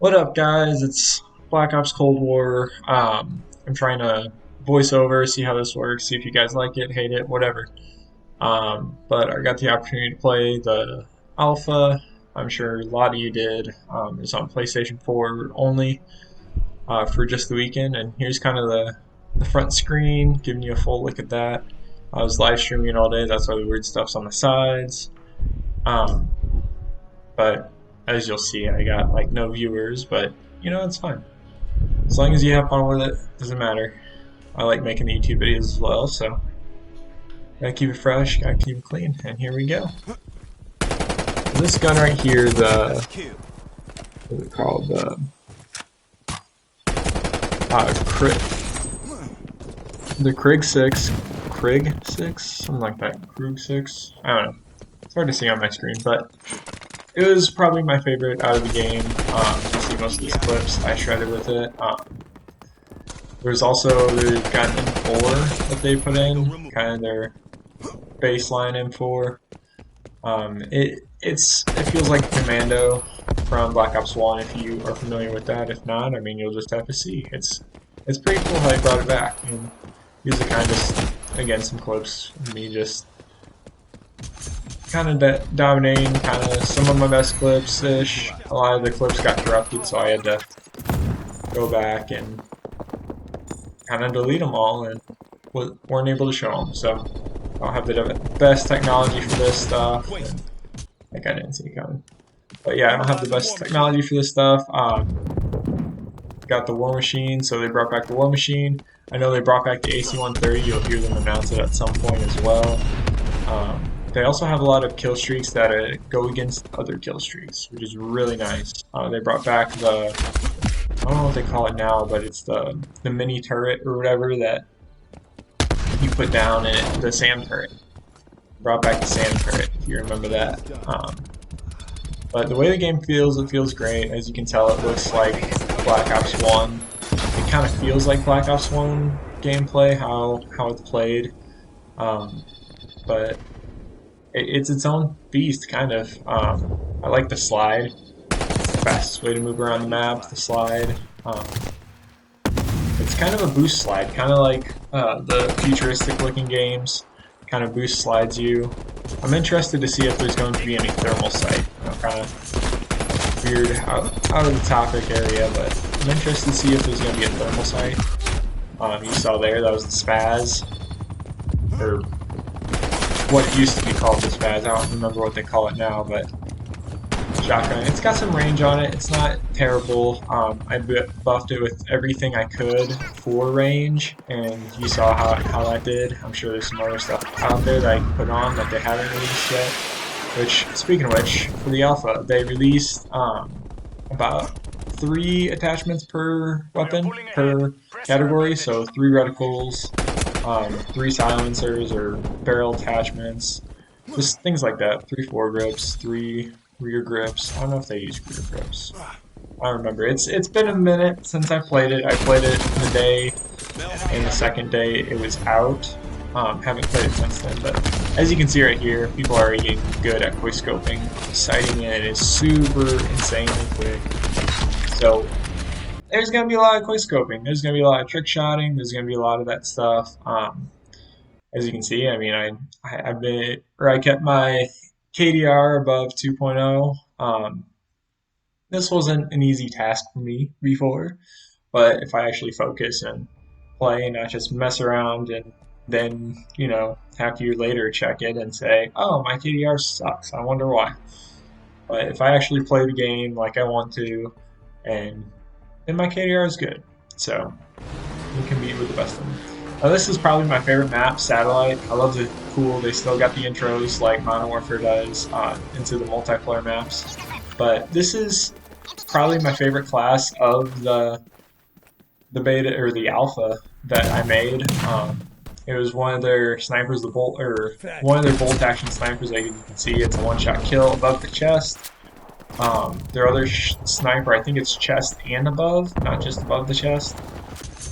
What up, guys? It's Black Ops Cold War. I'm trying to voice over, see how this works, see if you guys like it, hate it, whatever. But I got the opportunity to play the alpha. I'm sure a lot of you did. It's on PlayStation 4 only for just the weekend, and here's kind of the front screen, giving you a full look at that. I was live streaming it all day. That's why the weird stuff's on the sides. Um, but as you'll see, I got like no viewers, but it's fine. As long as you have fun with it, doesn't matter. I like making the YouTube videos as well, so gotta keep it fresh, gotta keep it clean, and here we go. This gun right here, what's it called? The Krig 6, something like that. Krug 6, I don't know. It's hard to see on my screen, but it was probably my favorite out of the game. You see most of these clips I shredded with it. There's also the gun M4 that they put in, kind of their baseline M4. It feels like Commando from Black Ops 1 if you are familiar with that. If not, I mean you'll just have to see. It's pretty cool how they brought it back. And these are kind of again some clips of me just kind of dominating, kind of some of my best clips ish. A lot of the clips got corrupted, so I had to go back and kind of delete them all and weren't able to show them. So I'll have the best technology for this stuff. And, like I didn't see it coming. But yeah, I don't have the best technology for this stuff. Got the War Machine, so they brought back the War Machine. I know they brought back the AC-130. You'll hear them announce it at some point as well. They also have a lot of kill streaks that go against other kill streaks, which is really nice. They brought back I don't know what they call it now, but it's the mini turret or whatever that you put down in the SAM turret. Brought back the SAM turret, if you remember that. But the way the game feels, it feels great. As you can tell, it looks like Black Ops 1. It kind of feels like Black Ops 1 gameplay, how it's played. But it's its own beast, kind of. I like the slide. It's the fastest way to move around the map, the slide. It's kind of a boost slide, kind of like the futuristic looking games. Kind of boost slides you. I'm interested to see if there's going to be any thermal sight. Kind of weird out of the topic area, but I'm interested to see if there's going to be a thermal sight. You saw there, that was the Spaz, or what used to be called the Spaz. I don't remember what they call it now, but shotgun. It's got some range on it. It's not terrible. I buffed it with everything I could for range, and you saw how that did. I'm sure there's some other stuff out there that I can put on that they haven't released yet. Which, speaking of which, for the alpha, they released about 3 attachments per weapon, per category. So 3 reticles, 3 silencers or barrel attachments, just things like that. 3 foregrips, 3 rear grips. I don't know if they use rear grips. I don't remember. It's been a minute since I played it. I played it the day, and the second day it was out. Haven't played it since then, but as you can see right here, people are already getting good at quick scoping. Sighting it is super insanely quick. So there's going to be a lot of quick scoping. There's going to be a lot of trick shotting. There's going to be a lot of that stuff. As you can see, I mean, I kept my KDR above 2.0. This wasn't an easy task for me before, but if I actually focus and play, not just mess around and then, half a year later check it and say, oh, my KDR sucks, I wonder why. But if I actually play the game like I want to, and then my KDR is good. So, you can compete with the best of them. Now, this is probably my favorite map, Satellite. I love the cool, they still got the intros like Modern Warfare does into the multiplayer maps. But this is probably my favorite class of the beta or the alpha that I made. It was one of their snipers, one of their bolt action snipers. As you can see, it's a one-shot kill above the chest. Their other sniper, I think it's chest and above, not just above the chest.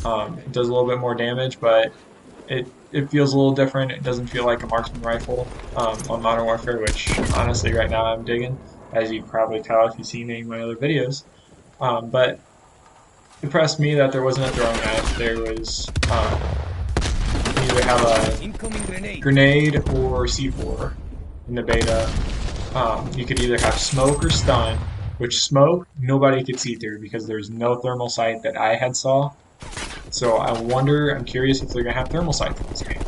It does a little bit more damage, but it feels a little different. It doesn't feel like a marksman rifle on Modern Warfare, which honestly right now I'm digging, as you can probably tell if you've seen any of my other videos. But it impressed me that there wasn't a throwing knife. There was you either have a grenade or C4 in the beta. You could either have smoke or stun, which smoke nobody could see through because there's no thermal sight that I had saw. So I'm curious if they're gonna have thermal sights in this game.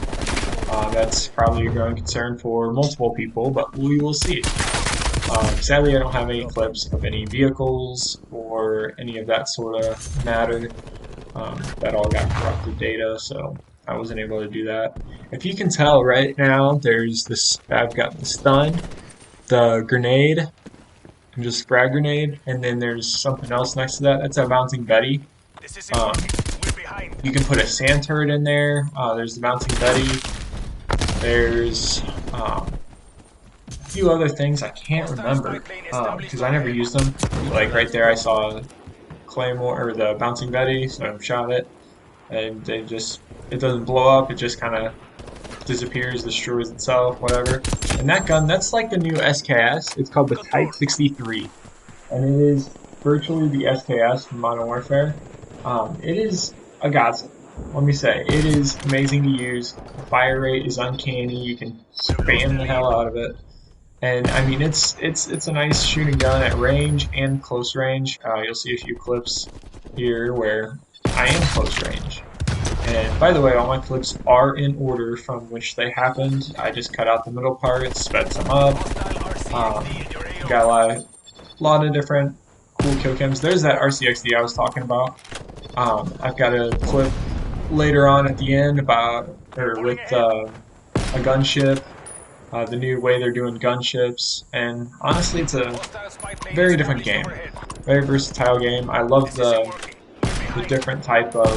That's probably a growing concern for multiple people, but we will see. Sadly, I don't have any clips of any vehicles or any of that sort of matter. That all got corrupted data, so I wasn't able to do that. If you can tell right now, there's this. I've got the stun, the grenade, and just frag grenade, and then there's something else next to that. That's a bouncing Betty. Um, you can put a sand turret in there. There's the bouncing Betty. There's a few other things I can't remember because I never used them. Like right there, I saw Claymore or the bouncing Betty, so I shot it, and it doesn't blow up. It just kind of disappears, destroys itself, whatever. And that gun, that's like the new SKS. It's called the Type 63, and it is virtually the SKS from Modern Warfare. It is a godsend. Let me say, it is amazing to use. The fire rate is uncanny. You can spam the hell out of it. And I mean, it's a nice shooting gun at range and close range. You'll see a few clips here where I am close range. And by the way, all my clips are in order from which they happened. I just cut out the middle parts, sped some up. Got a lot of different cool kill cams. There's that RCXD I was talking about. I've got a clip later on at the end with a gunship. The new way they're doing gunships, and honestly, it's a very different game, very versatile game. I love the different type of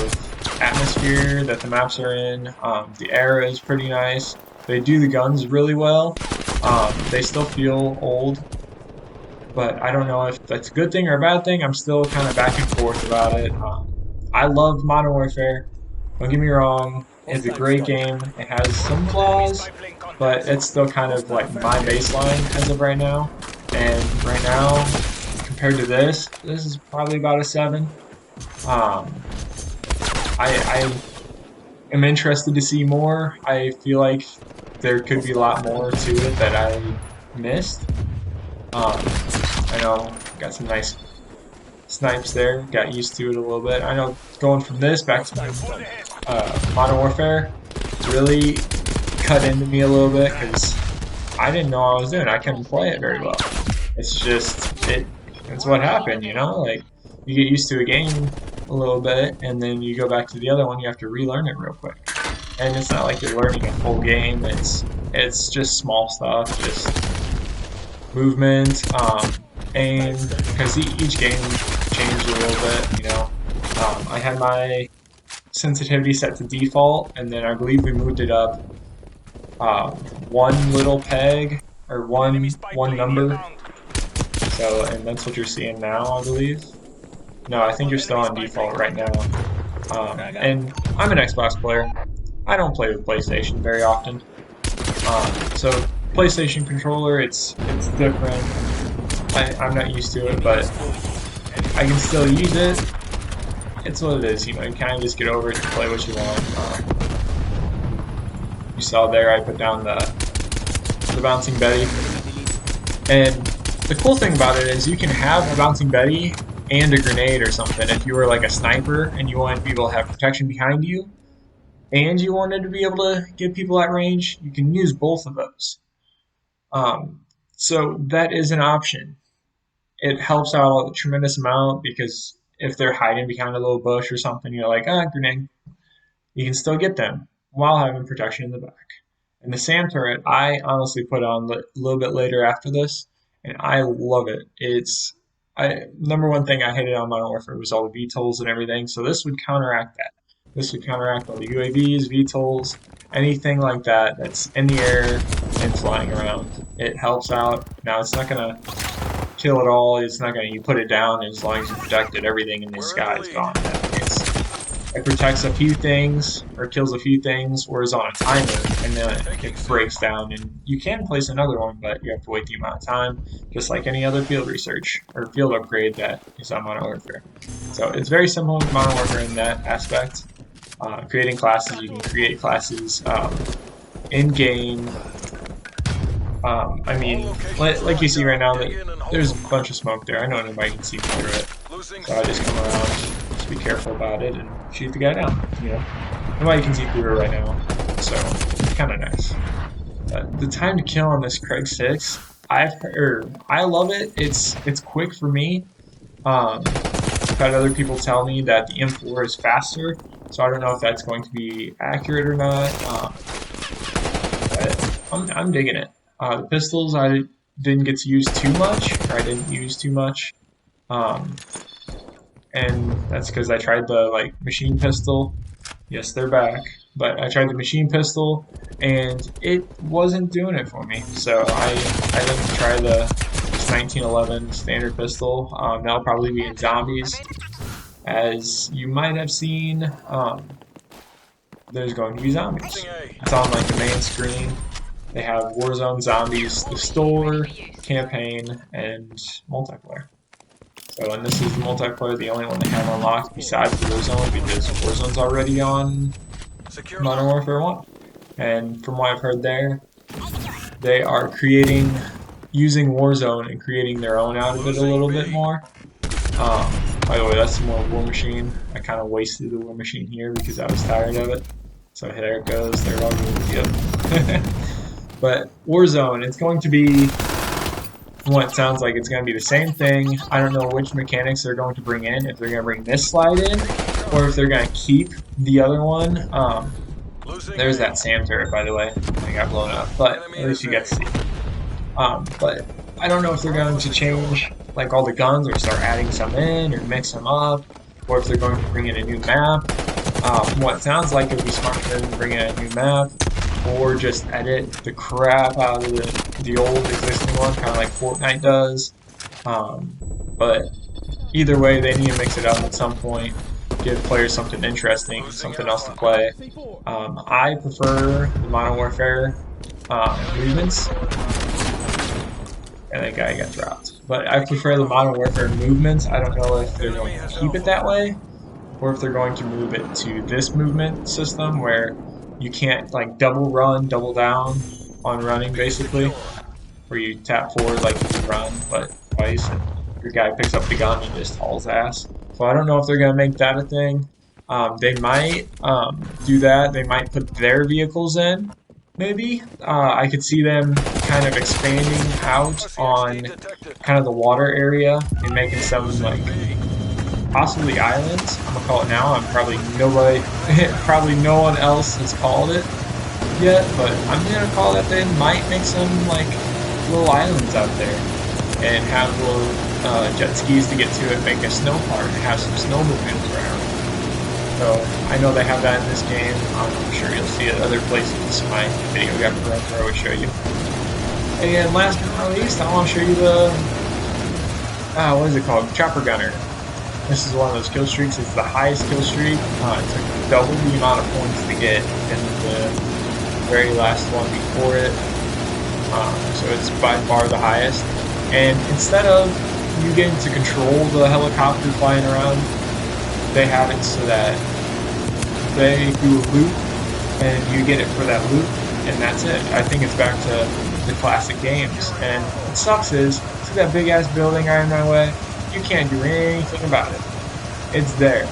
atmosphere that the maps are in. The air is pretty nice. They do the guns really well. They still feel old, but I don't know if that's a good thing or a bad thing. I'm still kind of back and forth about it. I love Modern Warfare. Don't get me wrong. It's a great game. It has some flaws, but it's still kind of like my baseline as of right now. And right now, compared to this is probably about a 7. I am interested to see more. I feel like there could be a lot more to it that I missed. I know got some nice snipes there. Got used to it a little bit. I know going from this back to Modern Warfare really cut into me a little bit because I didn't know what I was doing. I couldn't play it very well. It's just it's what happened, you know. Like you get used to a game a little bit, and then you go back to the other one. You have to relearn it real quick. And it's not like you're learning a full game. It's just small stuff, just movement, aim. Because each game changed a little bit, you know. I had my sensitivity set to default, and then I believe we moved it up one little peg or one number. So, and that's what you're seeing now, I believe. No, I think you're still on default right now. And I'm an Xbox player. I don't play with PlayStation very often. So PlayStation controller, it's different. I'm not used to it, but I can still use it. It's what it is, you know. You kind of just get over it and play what you want. You saw there, I put down the bouncing Betty, and the cool thing about it is you can have a bouncing Betty and a grenade or something. If you were like a sniper and you wanted people to have protection behind you, and you wanted to be able to get people at range, you can use both of those. So that is an option. It helps out a tremendous amount because if they're hiding behind a little bush or something, you're like, grenade. You can still get them while having protection in the back. And the SAM turret, I honestly put on a little bit later after this, and I love it. Number one thing I hated on Modern Warfare was all the VTOLs and everything, so this would counteract that. This would counteract all the UAVs, VTOLs, anything like that that's in the air and flying around. It helps out. Now, it's not going to kill it all. It's not going to, you put it down, and as long as you protect it, everything in the sky is gone. it protects a few things or kills a few things, or is on a timer, and then it breaks down. And you can place another one, but you have to wait the amount of time, just like any other field research or field upgrade that is on Modern Warfare. So it's very similar to Modern Warfare in that aspect. Creating classes, you can create classes in game. I mean, like you see right now, that there's a bunch of smoke there. I know nobody can see through it, so I just come around, just be careful about it, and shoot the guy down. You know, nobody can see through it right now, so it's kind of nice. The time to kill on this Craig 6, I love it. It's quick for me. I've had other people tell me that the M4 is faster, so I don't know if that's going to be accurate or not. But I'm digging it. The pistols I didn't get to use too much, or I didn't use too much, and that's because I tried the machine pistol. Yes, they're back, but I tried the machine pistol, and it wasn't doing it for me. So I didn't try the 1911 standard pistol. That'll probably be in zombies, as you might have seen. There's going to be zombies. It's on the main screen. They have Warzone, Zombies, the store, campaign, and multiplayer. So, and this is the multiplayer, the only one they have unlocked besides Warzone, because Warzone's already on Modern Warfare 1. And from what I've heard there, they are using Warzone and creating their own out of it a little bit more. By the way, that's more War Machine. I kind of wasted the War Machine here because I was tired of it. So there it goes. There it all goes. Yep. But Warzone, it's going to be, from what it sounds like, it's going to be the same thing. I don't know which mechanics they're going to bring in. If they're going to bring this slide in, or if they're going to keep the other one. There's that SAM turret, by the way. It got blown up, but at least you get to see it. But I don't know if they're going to change all the guns, or start adding some in, or mix them up, or if they're going to bring in a new map. From what it sounds like, it would be smart for them to bring in a new map, or just edit the crap out of the old existing one, kind of like Fortnite does. But either way, they need to mix it up at some point, give players something interesting, something else to play. I prefer the Modern Warfare movements. And that guy got dropped. But I prefer the Modern Warfare movements. I don't know if they're going to keep it that way, or if they're going to move it to this movement system where you can't double run, double down on running, basically, where you tap forward like you can run, but twice, and your guy picks up the gun and just hauls ass. So I don't know if they're going to make that a thing. They might do that. They might put their vehicles in, maybe. I could see them kind of expanding out on kind of the water area and making some possibly islands. I'm gonna call it now. I'm probably probably no one else has called it yet, but I'm gonna call that they might make some little islands out there and have little jet skis to get to it, make a snow park, and have some snow movement around. So I know they have that in this game. I'm sure you'll see it other places. My video got correct where I would show you. And last but not least, I want to show you the what is it called? Chopper Gunner. This is one of those kill streaks. It's the highest kill streak. It took double the amount of points to get in the very last one before it. So it's by far the highest. And instead of you getting to control the helicopter flying around, they have it so that they do a loop and you get it for that loop, and that's it. I think it's back to the classic games. And what sucks is, see that big ass building right in my way? You can't do anything about it. It's there.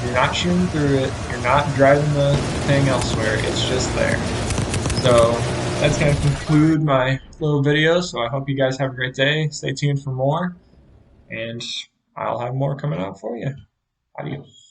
You're not shooting through it. You're not driving the thing elsewhere. It's just there. So that's going to conclude my little video. So I hope you guys have a great day. Stay tuned for more. And I'll have more coming out for you. Adios.